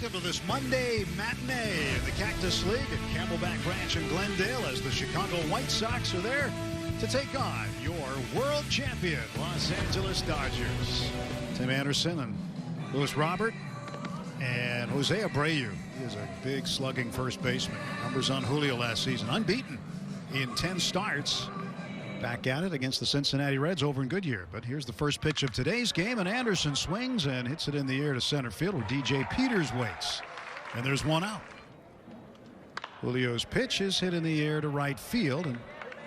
welcome to this Monday matinee in the Cactus League at Camelback Ranch in Glendale as the Chicago White Sox are there to take on your world champion Los Angeles Dodgers. Tim Anderson and Louis Robert and Jose Abreu. He is a big slugging first baseman. Numbers on Julio last season. Unbeaten in 10 starts. Back at it against the Cincinnati Reds over in Goodyear. But here's the first pitch of today's game, and Anderson swings and hits it in the air to center field where DJ Peters waits. And there's one out. Julio's pitch is hit in the air to right field, and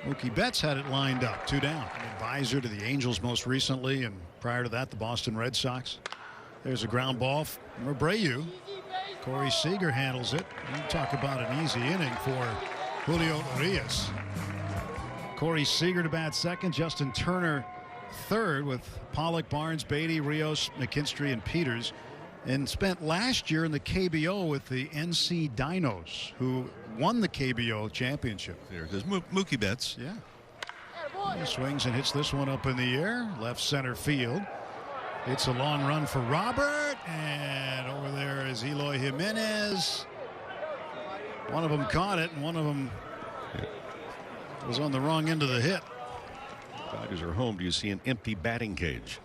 Mookie Betts had it lined up. 2 down. An advisor to the Angels most recently, and prior to that, the Boston Red Sox. There's a ground ball from Abreu. Corey Seager handles it. You talk about an easy inning for Julio Urias. Corey Seager to bat second. Justin Turner third with Pollock, Barnes, Beatty, Rios, McKinstry, and Peters. And spent last year in the KBO with the NC Dinos, who won the KBO championship. There goes Mookie Betts. Yeah. He swings and hits this one up in the air. Left center field. It's a long run for Robert. And over there is Eloy Jimenez. One of them caught it, and one of them was on the wrong end of the hit. Dodgers are home. Do you see an empty batting cage?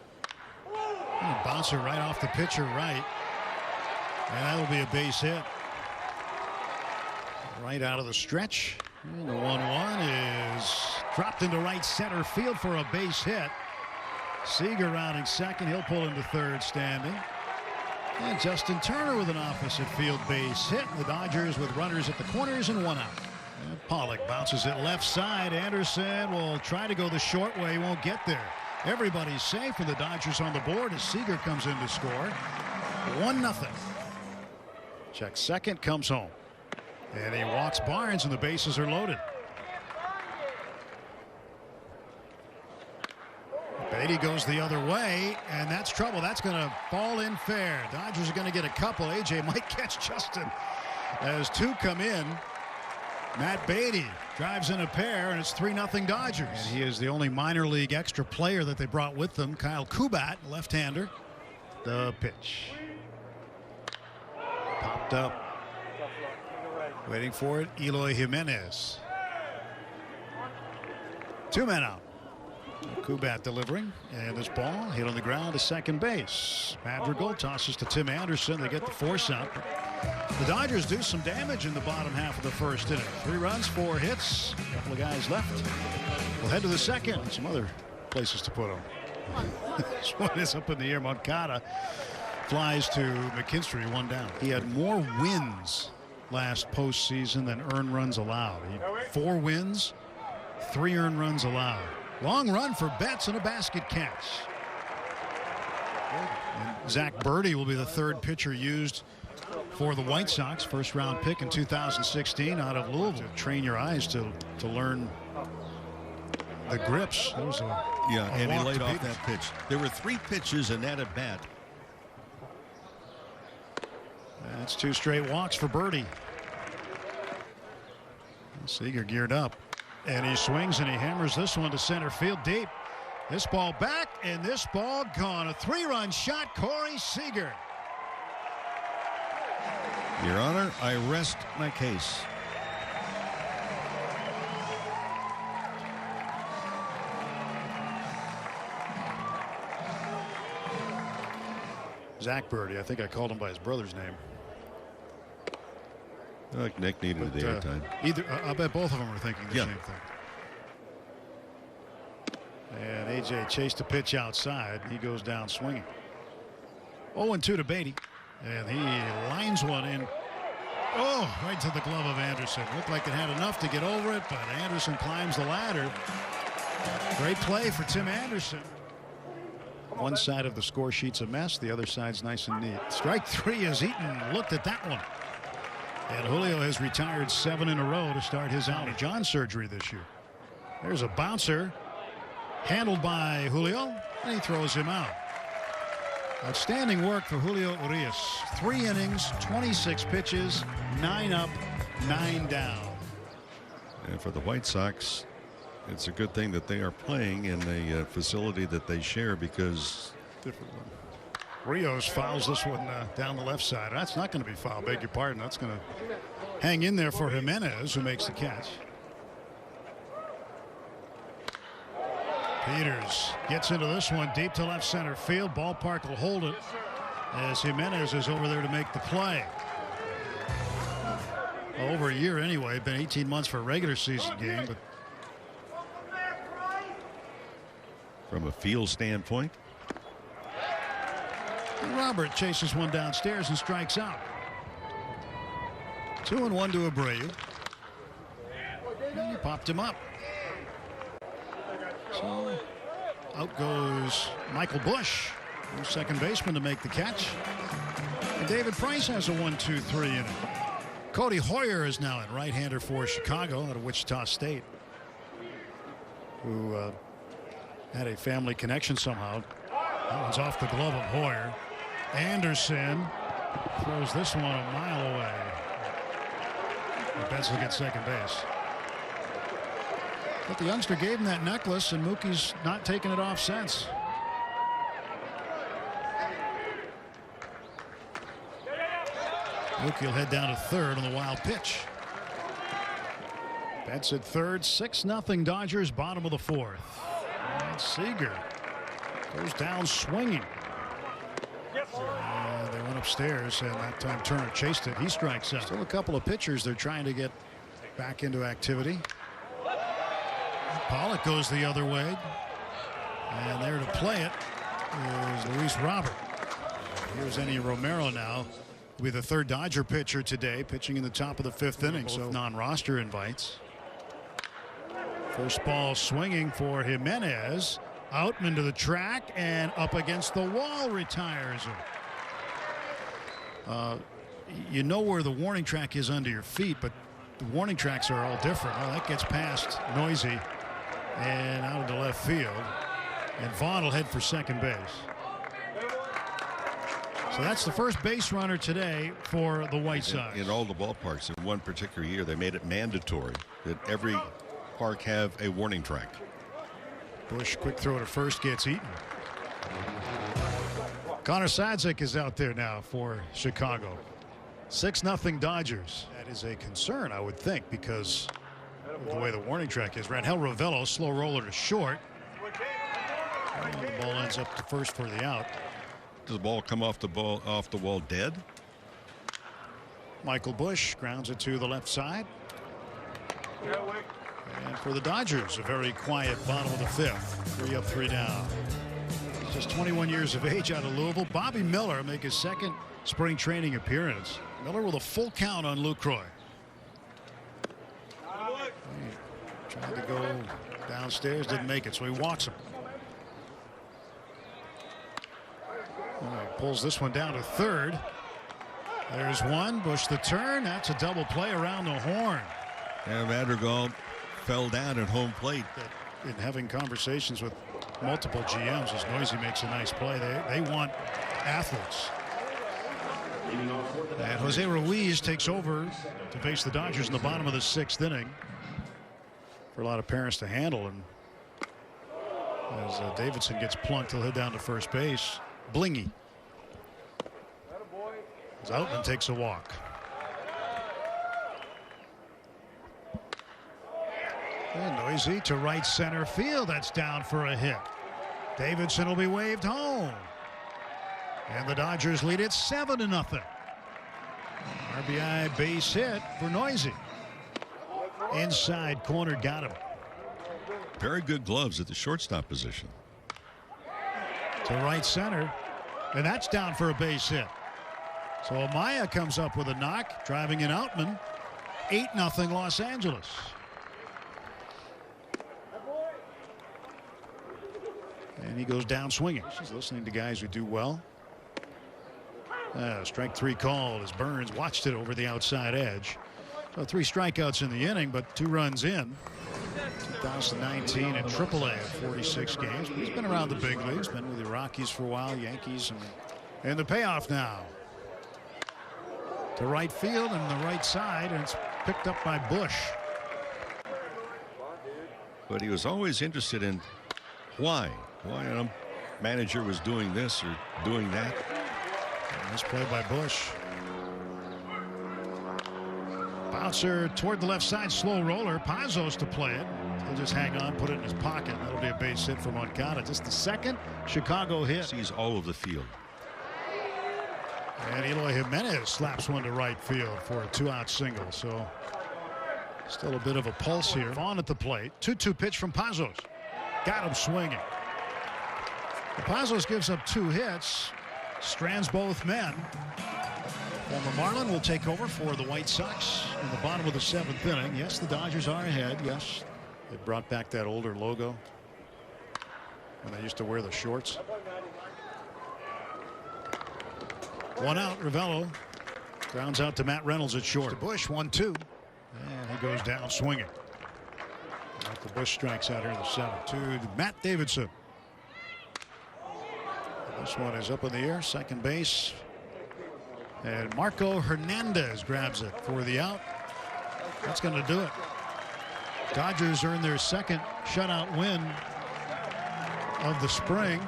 Bouncer right off the pitcher right. And that'll be a base hit. Right out of the stretch. And the 1-1 is dropped into right center field for a base hit. Seager rounding second. He'll pull into third standing. And Justin Turner with an opposite field base hit. The Dodgers with runners at the corners and 1 out. And Pollock bounces it left side. Anderson will try to go the short way. He won't get there. Everybody's safe and the Dodgers on the board as Seager comes in to score. 1-0. Check second, comes home. And he walks Barnes and the bases are loaded. Beatty goes the other way, and that's trouble. That's going to fall in fair. Dodgers are going to get a couple. AJ might catch Justin as 2 come in. Matt Beatty drives in a pair, and it's 3-0 Dodgers. And he is the only minor league extra player that they brought with them. Kyle Kubat, left-hander. The pitch. Popped up. Waiting for it, Eloy Jimenez. 2 men out. Kubat delivering, and this ball hit on the ground to second base. Madrigal tosses to Tim Anderson. They get the force out. The Dodgers do some damage in the bottom half of the first inning. 3 runs, 4 hits. A couple of guys left. We'll head to the second. Some other places to put them. This one is up in the air. Moncada flies to McKinstry, 1 down. He had more wins last postseason than earned runs allowed. 4 wins, 3 earned runs allowed. Long run for Betts and a basket catch. And Zach Birdie will be the 3rd pitcher used for the White Sox. First round pick in 2016 out of Louisville. Train your eyes to learn the grips. And he laid off that pitch. There were 3 pitches in that at bat. That's 2 straight walks for Birdie. Seager geared up. And he swings and he hammers this one to center field deep. This ball back and this ball gone. A 3-run shot, Corey Seager. Your Honor, I rest my case. Zach Birdie. I think I called him by his brother's name. Like Nick needed the airtime. I bet both of them were thinking the same thing. And AJ chased a pitch outside. He goes down swinging. 0-2 to Beatty. And he lines one in. Oh, right to the glove of Anderson. Looked like it had enough to get over it, but Anderson climbs the ladder. Great play for Tim Anderson. One side of the score sheet's a mess. The other side's nice and neat. Strike 3 as Eaton looked at that one. And Julio has retired 7 in a row to start his outing. John surgery this year. There's a bouncer handled by Julio, and he throws him out. Outstanding work for Julio Urias. 3 innings, 26 pitches, 9 up, 9 down. And for the White Sox, it's a good thing that they are playing in a facility that they share because different one. Rios fouls this one down the left side. That's not going to be foul. Beg your pardon. That's going to hang in there for Jimenez, who makes the catch. Peters gets into this one deep to left center field. Ballpark will hold it as Jimenez is over there to make the play. Over a year anyway. Been 18 months for a regular season game, but from a field standpoint, Robert chases one downstairs and strikes out. 2-1 to Abreu. He popped him up. So out goes Michael Busch, second baseman, to make the catch. And David Price has a 1-2-3 in it. Cody Hoyer is now in, right-hander for Chicago out of Wichita State, who had a family connection somehow. That one's off the glove of Hoyer. Anderson throws this one a mile away. Betts will get second base. But the youngster gave him that necklace, and Mookie's not taking it off since. Mookie will head down to third on the wild pitch. Betts at third. 6-0 Dodgers, bottom of the fourth. And Seager goes down swinging. They went upstairs, and that time Turner chased it. He strikes out. Still a couple of pitchers they're trying to get back into activity. Pollock goes the other way, and there to play it is Luis Robert. Here's Enny Romero now, will be the third Dodger pitcher today, pitching in the top of the fifth inning. So non-roster invites. First ball swinging for Jimenez. Outman to the track and up against the wall, retires him. You know where the warning track is under your feet, but the warning tracks are all different. Oh, that gets past Noisy and out into left field. And Vaughn will head for second base. So that's the first base runner today for the White Sox. In all the ballparks in one particular year, they made it mandatory that every park have a warning track. Bush, quick throw to first, gets eaten. Connor Sadzik is out there now for Chicago. 6-0 Dodgers. That is a concern, I would think, because of the way the warning track is. Rangel Ravelo, slow roller to short. And the ball ends up to first for the out. Does the ball come off the wall dead? Michael Busch grounds it to the left side. And for the Dodgers, a very quiet bottom of the fifth. 3 up, 3 down. He's just 21 years of age out of Louisville. Bobby Miller make his second spring training appearance. Miller with a full count on Lucroy. He tried to go downstairs, didn't make it, so he walks him. Pulls this one down to third. There's one. Bush the turn. That's a double play around the horn. And Madrigal fell down at home plate. In having conversations with multiple GMs, as Noisy makes a nice play, they want athletes. And Jose Ruiz takes over to face the Dodgers in the bottom of the sixth inning. For a lot of parents to handle. And as Davidson gets plunked, he'll head down to first base. Blingy. As Outman takes a walk. And Noisy to right center field. That's down for a hit. Davidson will be waved home. And the Dodgers lead it 7-0. RBI base hit for Noisy. Inside corner, got him. Very good gloves at the shortstop position. To right center. And that's down for a base hit. So Amaya comes up with a knock, driving in Outman. 8-0 Los Angeles. And he goes down swinging. She's listening to guys who do well. Strike 3 called as Burns watched it over the outside edge. So 3 strikeouts in the inning, but 2 runs in. 2019 in AAA at 46 games. But he's been around the big leagues, been with the Rockies for a while, Yankees, and the payoff now. To right field and the right side, and it's picked up by Bush. But he was always interested in why a manager was doing this or doing that. Nice play by Bush. Bouncer toward the left side, slow roller. Pazos to play it. He'll just hang on, put it in his pocket. That'll be a base hit for Moncada. Just the second Chicago hit. Sees all of the field. And Eloy Jimenez slaps one to right field for a 2-out single. So still a bit of a pulse here. On at the plate. 2-2 pitch from Pazos. Got him swinging. Pazos gives up 2 hits. Strands both men. Former Marlin will take over for the White Sox in the bottom of the 7th inning. Yes, the Dodgers are ahead. Yes, they brought back that older logo when they used to wear the shorts. 1 out. Ravello grounds out to Matt Reynolds at short. To Bush, 1-2, and he goes down swinging. After Bush strikes out here in the 7th. To Matt Davidson. This one is up in the air, second base. And Marco Hernandez grabs it for the out. That's going to do it. Dodgers earn their 2nd shutout win of the spring.